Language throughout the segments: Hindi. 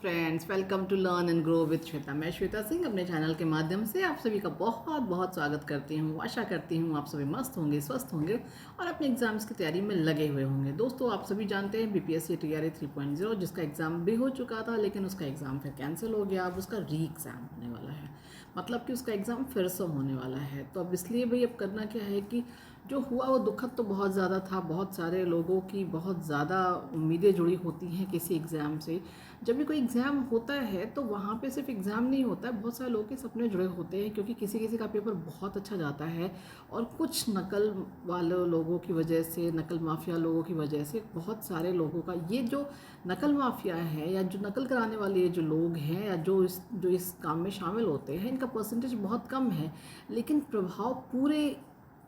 Friends, welcome to learn and grow with Shweta. मैं श्वेता सिंह अपने चैनल के माध्यम से आप सभी का बहुत बहुत स्वागत करती हूँ। आशा करती हूँ आप सभी मस्त होंगे, स्वस्थ होंगे और अपने एग्जाम्स की तैयारी में लगे हुए होंगे। दोस्तों, आप सभी जानते हैं बीपीएससी टीआरई 3.0 जिसका एग्ज़ाम भी हो चुका था, लेकिन उसका एग्ज़ाम फिर कैंसिल हो गया। अब उसका री एग्ज़ाम होने वाला है, मतलब कि उसका एग्ज़ाम फिर से होने वाला है। तो अब इसलिए भाई अब करना क्या है कि जो हुआ वो दुखद तो बहुत ज़्यादा था। बहुत सारे लोगों की बहुत ज़्यादा उम्मीदें जुड़ी होती हैं किसी एग्ज़ाम से। जब भी कोई एग्ज़ाम होता है तो वहाँ पे सिर्फ एग्ज़ाम नहीं होता है, बहुत सारे लोगों के सपने जुड़े होते हैं, क्योंकि किसी किसी का पेपर बहुत अच्छा जाता है और कुछ नकल वाले लोगों की वजह से, नकल माफिया लोगों की वजह से बहुत सारे लोगों का, ये जो नकल माफिया है या जो नकल कराने वाले जो लोग हैं या जो इस काम में शामिल होते हैं, इनका परसेंटेज बहुत कम है, लेकिन प्रभाव पूरे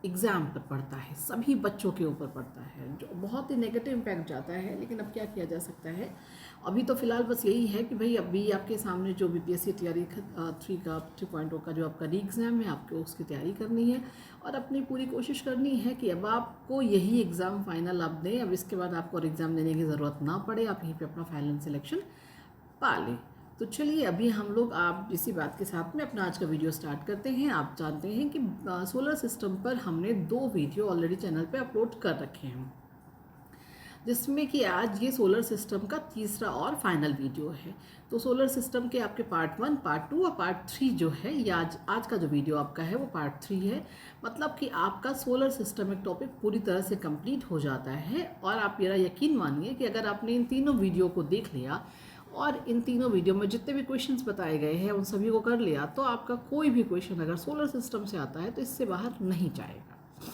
एग्ज़ाम पर पड़ता है, सभी बच्चों के ऊपर पड़ता है, जो बहुत ही नेगेटिव इम्पैक्ट जाता है। लेकिन अब क्या किया जा सकता है, अभी तो फ़िलहाल बस यही है कि भाई अभी आपके सामने जो बीपीएससी टीआरई 3.0 का जो आपका री एग्ज़ाम है, आपको उसकी तैयारी करनी है और अपनी पूरी कोशिश करनी है कि अब आपको यही एग्ज़ाम फाइनल आप दें। अब इसके बाद आपको और एग्ज़ाम देने की ज़रूरत ना पड़े, आप यहीं पर अपना फाइनल सिलेक्शन पा लें। तो चलिए अभी हम लोग आप इसी बात के साथ में अपना आज का वीडियो स्टार्ट करते हैं। आप जानते हैं कि सोलर सिस्टम पर हमने 2 वीडियो ऑलरेडी चैनल पे अपलोड कर रखे हैं, जिसमें कि आज ये सोलर सिस्टम का तीसरा और फाइनल वीडियो है। तो सोलर सिस्टम के आपके पार्ट 1, पार्ट 2 और पार्ट 3 जो है, ये आज का जो वीडियो आपका है वो पार्ट 3 है। मतलब कि आपका सोलर सिस्टम एक टॉपिक पूरी तरह से कंप्लीट हो जाता है। और आप मेरा यकीन मानिए कि अगर आपने इन तीनों वीडियो को देख लिया और इन तीनों वीडियो में जितने भी क्वेश्चंस बताए गए हैं उन सभी को कर लिया, तो आपका कोई भी क्वेश्चन अगर सोलर सिस्टम से आता है तो इससे बाहर नहीं जाएगा।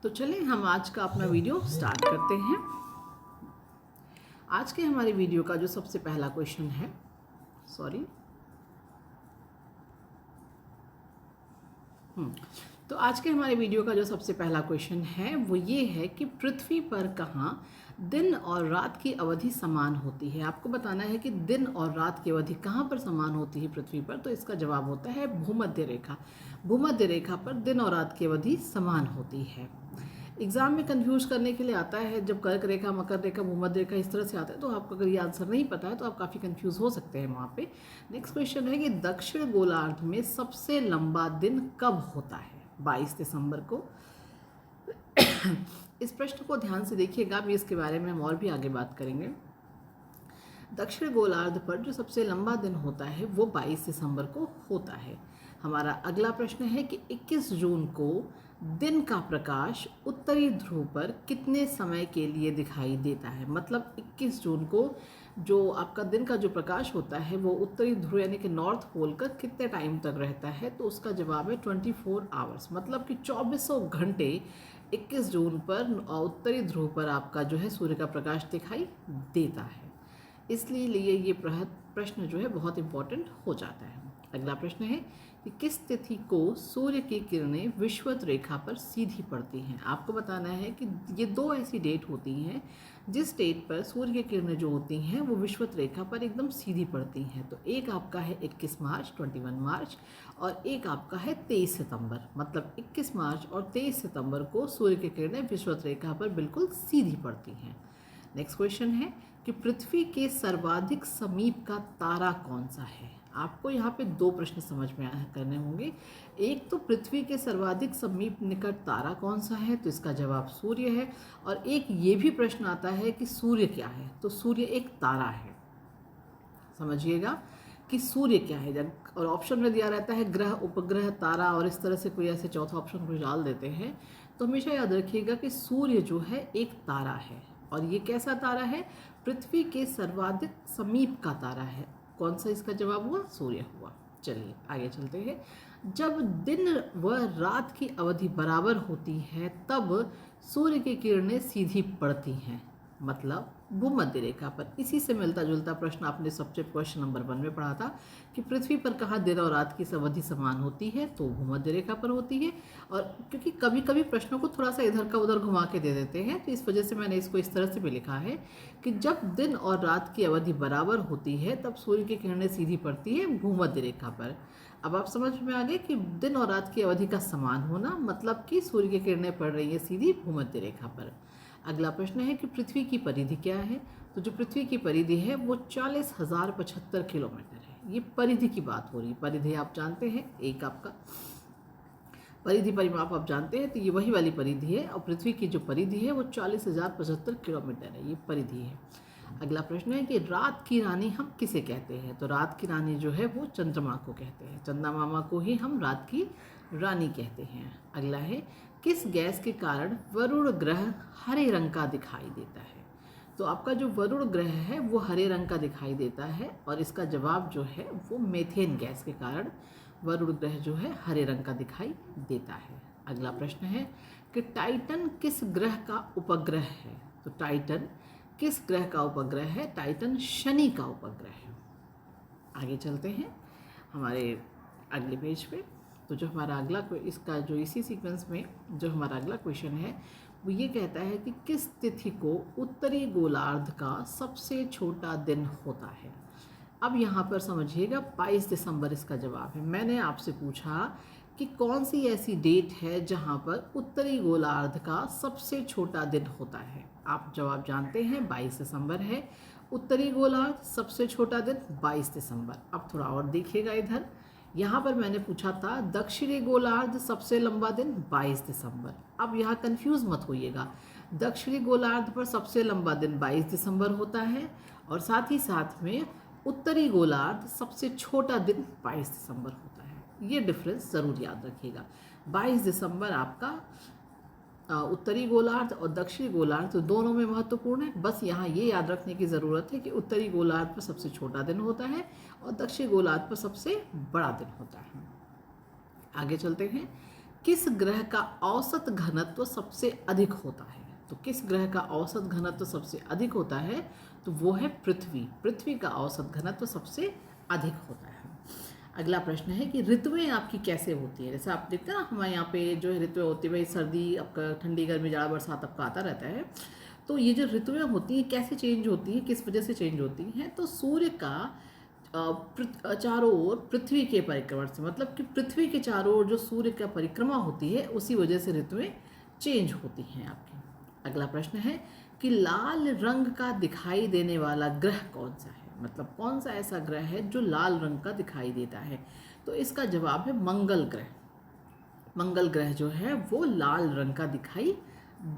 तो चलिए हम आज का अपना वीडियो स्टार्ट करते हैं। आज के हमारे वीडियो का जो सबसे पहला क्वेश्चन है, तो आज के हमारे वीडियो का जो सबसे पहला क्वेश्चन है वो ये है कि पृथ्वी पर कहाँ दिन और रात की अवधि समान होती है। आपको बताना है कि दिन और रात की अवधि कहाँ पर समान होती है पृथ्वी पर। तो इसका जवाब होता है भूमध्य रेखा। भूमध्य रेखा पर दिन और रात की अवधि समान होती है। एग्जाम में कंफ्यूज करने के लिए आता है, जब कर्क रेखा, मकर रेखा, भूमध्य रेखा इस तरह से आता है तो आपको अगर ये आंसर नहीं पता है तो आप काफ़ी कंफ्यूज हो सकते हैं वहाँ पे। नेक्स्ट क्वेश्चन है कि दक्षिण गोलार्ध में सबसे लंबा दिन कब होता है? 22 दिसंबर को। इस प्रश्न को ध्यान से देखिएगा, अभी इसके बारे में हम और भी आगे बात करेंगे। दक्षिण गोलार्ध पर जो सबसे लंबा दिन होता है वो 22 दिसंबर को होता है। हमारा अगला प्रश्न है कि 21 जून को दिन का प्रकाश उत्तरी ध्रुव पर कितने समय के लिए दिखाई देता है? मतलब 21 जून को जो आपका दिन का जो प्रकाश होता है वो उत्तरी ध्रुव यानी कि नॉर्थ पोल का कितने टाइम तक रहता है? तो उसका जवाब है 24 आवर्स, मतलब कि 2400 घंटे 21 जून पर उत्तरी ध्रुव पर आपका जो है सूर्य का प्रकाश दिखाई देता है। इसलिए ये प्रश्न जो है बहुत इंपॉर्टेंट हो जाता है। अगला प्रश्न है कि किस तिथि को सूर्य की किरणें विषुवत रेखा पर सीधी पड़ती हैं? आपको बताना है कि ये 2 ऐसी डेट होती हैं जिस डेट पर सूर्य की किरणें जो होती हैं वो विषुवत रेखा पर एकदम सीधी पड़ती हैं। तो एक आपका है 21 मार्च 21 मार्च और एक आपका है 23 सितंबर। मतलब 21 मार्च और 23 सितंबर को सूर्य की किरणें विषुवत रेखा पर बिल्कुल सीधी पड़ती हैं। नेक्स्ट क्वेश्चन है कि पृथ्वी के सर्वाधिक समीप का तारा कौन सा है? आपको यहाँ पे 2 प्रश्न समझ में करने होंगे। एक तो पृथ्वी के सर्वाधिक समीप निकट तारा कौन सा है? तो इसका जवाब सूर्य है। और एक ये भी प्रश्न आता है कि सूर्य क्या है? तो सूर्य एक तारा है। समझिएगा कि सूर्य क्या है। और ऑप्शन में दिया रहता है ग्रह, उपग्रह, तारा और इस तरह से कोई ऐसे चौथा ऑप्शन कोई डाल देते हैं, तो हमेशा याद रखिएगा कि सूर्य जो है एक तारा है। और ये कैसा तारा है? पृथ्वी के सर्वाधिक समीप का तारा है। कौन सा इसका जवाब हुआ? सूर्य हुआ। चलिए आगे चलते हैं। जब दिन व रात की अवधि बराबर होती है तब सूर्य की किरणें सीधी पड़ती हैं, मतलब भूमध्य रेखा पर। इसी से मिलता जुलता प्रश्न आपने सब्जेक्ट क्वेश्चन नंबर 1 में पढ़ा था कि पृथ्वी पर कहाँ दिन और रात की अवधि समान होती है? तो भूमध्य रेखा पर होती है। और क्योंकि कभी कभी प्रश्नों को थोड़ा सा इधर का उधर घुमा के दे देते हैं, तो इस वजह से मैंने इसको इस तरह से भी लिखा है कि जब दिन और रात की अवधि बराबर होती है तब सूर्य की किरणें सीधी पड़ती है भूमध्य रेखा पर। अब आप समझ में आ गए कि दिन और रात की अवधि का समान होना, मतलब कि सूर्य की किरणें पड़ रही है सीधी भूमध्य रेखा पर। अगला प्रश्न है कि पृथ्वी की परिधि क्या है? तो जो पृथ्वी की परिधि है वो 40,075 किलोमीटर है। ये परिधि की बात हो रही है। परिधि आप जानते हैं, एक आपका परिधि परिमाप आप जानते हैं, तो ये वही वाली परिधि है। और पृथ्वी की जो परिधि है वो 40,075 किलोमीटर है, ये परिधि है। अगला प्रश्न है कि रात की रानी हम किसे कहते हैं? तो रात की रानी जो है वो चंद्रमा को कहते हैं। चंदा मामा को ही हम रात की रानी कहते हैं। अगला है, किस गैस के कारण वरुण ग्रह हरे रंग का दिखाई देता है? तो आपका जो वरुण ग्रह है वो हरे रंग का दिखाई देता है, और इसका जवाब जो है वो मीथेन गैस के कारण वरुण ग्रह जो है हरे रंग का दिखाई देता है। अगला प्रश्न है कि टाइटन किस ग्रह का उपग्रह है? तो टाइटन किस ग्रह का उपग्रह है? टाइटन शनि का उपग्रह है। आगे चलते हैं हमारे अगले पेज पे। तो जो हमारा अगला इसका जो इसी सीक्वेंस में जो हमारा अगला क्वेश्चन है वो ये कहता है कि किस तिथि को उत्तरी गोलार्ध का सबसे छोटा दिन होता है? अब यहाँ पर समझिएगा 22 दिसंबर इसका जवाब है। मैंने आपसे पूछा कि कौन सी ऐसी डेट है जहाँ पर उत्तरी गोलार्ध का सबसे छोटा दिन होता है। आप जवाब जानते हैं, 22 दिसंबर है उत्तरी गोलार्ध सबसे छोटा दिन 22 दिसंबर। अब थोड़ा और देखिएगा इधर, यहाँ पर मैंने पूछा था दक्षिणी गोलार्ध सबसे लंबा दिन 22 दिसंबर। अब यहाँ कंफ्यूज मत होइएगा, दक्षिणी गोलार्ध पर सबसे लंबा दिन 22 दिसंबर होता है, और साथ ही साथ में उत्तरी गोलार्ध सबसे छोटा दिन 22 दिसंबर होता है। ये डिफरेंस ज़रूर याद रखिएगा। 22 दिसंबर आपका उत्तरी गोलार्ध और दक्षिणी गोलार्ध तो दोनों में महत्वपूर्ण है। बस यहाँ ये याद रखने की ज़रूरत है कि उत्तरी गोलार्ध पर सबसे छोटा दिन होता है और दक्षिणी गोलार्ध पर सबसे बड़ा दिन होता है। आगे चलते हैं, किस ग्रह का औसत घनत्व सबसे अधिक होता है? तो किस ग्रह का औसत घनत्व सबसे अधिक होता है? तो वो है पृथ्वी। पृथ्वी का औसत घनत्व सबसे अधिक होता है। अगला प्रश्न है कि ऋतुएं आपकी कैसे होती है? जैसे आप देखते हैं ना हमारे यहाँ पे जो ऋतुएं होती है, भाई सर्दी, आपका ठंडी, गर्मी, जाड़ा, बरसात आपका आता रहता है। तो ये जो ऋतुएं होती हैं कैसे चेंज होती हैं, किस वजह से चेंज होती हैं? तो सूर्य का चारों ओर पृथ्वी के परिक्रमण से, मतलब कि पृथ्वी के चारों ओर जो सूर्य का परिक्रमा होती है उसी वजह से ऋतुएं चेंज होती हैं आपकी। अगला प्रश्न है कि लाल रंग का दिखाई देने वाला ग्रह कौन सा है? मतलब कौन सा ऐसा ग्रह है जो लाल रंग का दिखाई देता है? तो इसका जवाब है मंगल ग्रह। मंगल ग्रह जो है वो लाल रंग का दिखाई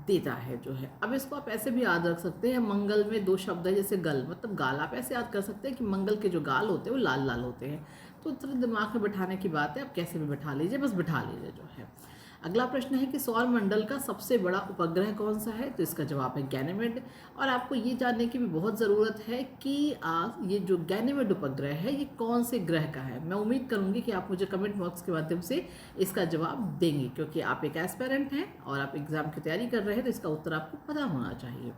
देता है जो है। अब इसको आप ऐसे भी याद रख सकते हैं, मंगल में दो शब्द है, जैसे गल मतलब गाल, आप ऐसे याद कर सकते हैं कि मंगल के जो गाल होते हैं वो लाल लाल होते हैं। तो इतना दिमाग में बैठाने की बात है, आप कैसे भी बैठा लीजिए, बस बैठा लीजिए जो है। अगला प्रश्न है कि सौर मंडल का सबसे बड़ा उपग्रह कौन सा है? तो इसका जवाब है गैनीमेड। और आपको ये जानने की भी बहुत ज़रूरत है कि ये जो गैनीमेड उपग्रह है ये कौन से ग्रह का है। मैं उम्मीद करूँगी कि आप मुझे कमेंट बॉक्स के माध्यम से इसका जवाब देंगे, क्योंकि आप एक एस्पिरेंट हैं और आप एग्ज़ाम की तैयारी कर रहे हैं, तो इसका उत्तर आपको पता होना चाहिए।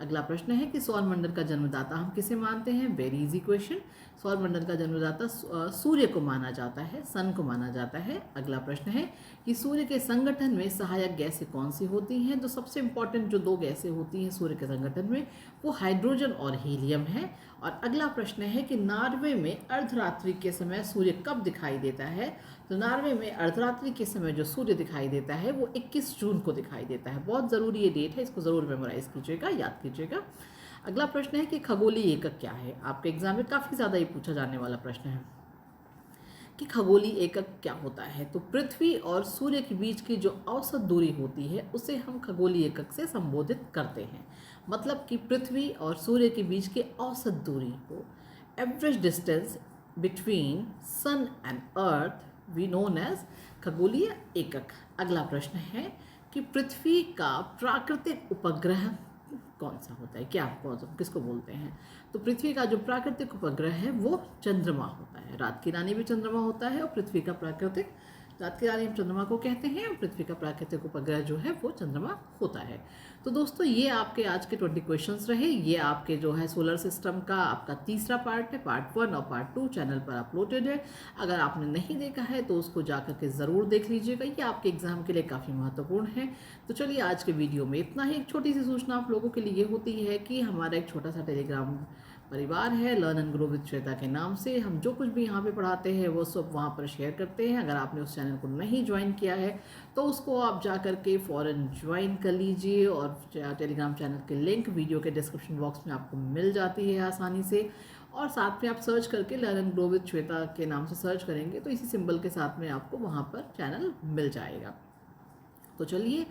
अगला प्रश्न है कि सौर मंडल का जन्मदाता हम किसे मानते हैं? Very easy question. सौर मंडल का जन्मदाता सूर्य को माना जाता है, सन को माना जाता है। अगला प्रश्न है कि सूर्य के संगठन में सहायक गैसें कौन सी होती हैं? तो सबसे इंपॉर्टेंट जो दो गैसें होती हैं सूर्य के संगठन में वो हाइड्रोजन और हीलियम है। और अगला प्रश्न है कि नॉर्वे में अर्धरात्रि के समय सूर्य कब दिखाई देता है? तो नॉर्वे में अर्धरात्रि के समय जो सूर्य दिखाई देता है वो 21 जून को दिखाई देता है। बहुत ज़रूरी ये डेट है, इसको ज़रूर मेमोराइज कीजिएगा, याद कीजिएगा। अगला प्रश्न है कि खगोलीय एकक क्या है? आपके एग्जाम में काफ़ी ज़्यादा ये पूछा जाने वाला प्रश्न है कि खगोलीय एकक क्या होता है। तो पृथ्वी और सूर्य के बीच की जो औसत दूरी होती है उसे हम खगोलीय एकक से संबोधित करते हैं। मतलब कि पृथ्वी और सूर्य के बीच की औसत दूरी को, average distance between sun and earth we known as खगोलीय एकक। अगला प्रश्न है कि पृथ्वी का प्राकृतिक उपग्रह कौन सा होता है? क्या किसको बोलते हैं? तो पृथ्वी का जो प्राकृतिक उपग्रह है वो चंद्रमा होता है। रात की रानी भी चंद्रमा होता है और पृथ्वी का प्राकृतिक, रात की रानी चंद्रमा को कहते हैं और पृथ्वी का प्राकृतिक उपग्रह जो है वो चंद्रमा होता है। तो दोस्तों ये आपके आज के 20 क्वेश्चंस रहे। ये आपके जो है सोलर सिस्टम का आपका तीसरा पार्ट है। पार्ट 1 और पार्ट 2 चैनल पर अपलोडेड है। अगर आपने नहीं देखा है तो उसको जाकर के ज़रूर देख लीजिएगा, ये आपके एग्जाम के लिए काफ़ी महत्वपूर्ण है। तो चलिए आज के वीडियो में इतना ही। एक छोटी सी सूचना आप लोगों के लिए होती है कि हमारा एक छोटा सा टेलीग्राम परिवार है learn and grow with Shweta के नाम से। हम जो कुछ भी यहाँ पे पढ़ाते हैं वो सब वहाँ पर शेयर करते हैं। अगर आपने उस चैनल को नहीं ज्वाइन किया है तो उसको आप जा करके फ़ौरन ज्वाइन कर लीजिए, और टेलीग्राम चैनल के लिंक वीडियो के डिस्क्रिप्शन बॉक्स में आपको मिल जाती है आसानी से। और साथ में आप सर्च करके learn and grow with Shweta के नाम से सर्च करेंगे तो इसी सिंबल के साथ में आपको वहाँ पर चैनल मिल जाएगा। तो चलिए,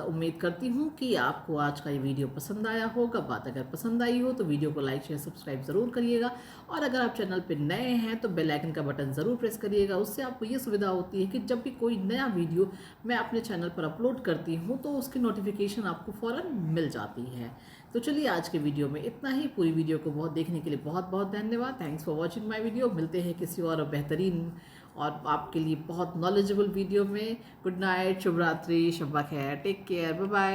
उम्मीद करती हूँ कि आपको आज का ये वीडियो पसंद आया होगा। बात अगर पसंद आई हो तो वीडियो को लाइक शेयर सब्सक्राइब ज़रूर करिएगा, और अगर आप चैनल पर नए हैं तो बेल आइकन का बटन ज़रूर प्रेस करिएगा। उससे आपको ये सुविधा होती है कि जब भी कोई नया वीडियो मैं अपने चैनल पर अपलोड करती हूँ तो उसकी नोटिफिकेशन आपको फ़ौरन मिल जाती है। तो चलिए, आज के वीडियो में इतना ही। पूरी वीडियो को देखने के लिए बहुत बहुत धन्यवाद। Thanks for watching my video. मिलते हैं किसी और बेहतरीन और आपके लिए बहुत नॉलेजेबल वीडियो में। गुड नाइट, शुभ रात्रि, शब्बा खैर, टेक केयर, बाय बाय।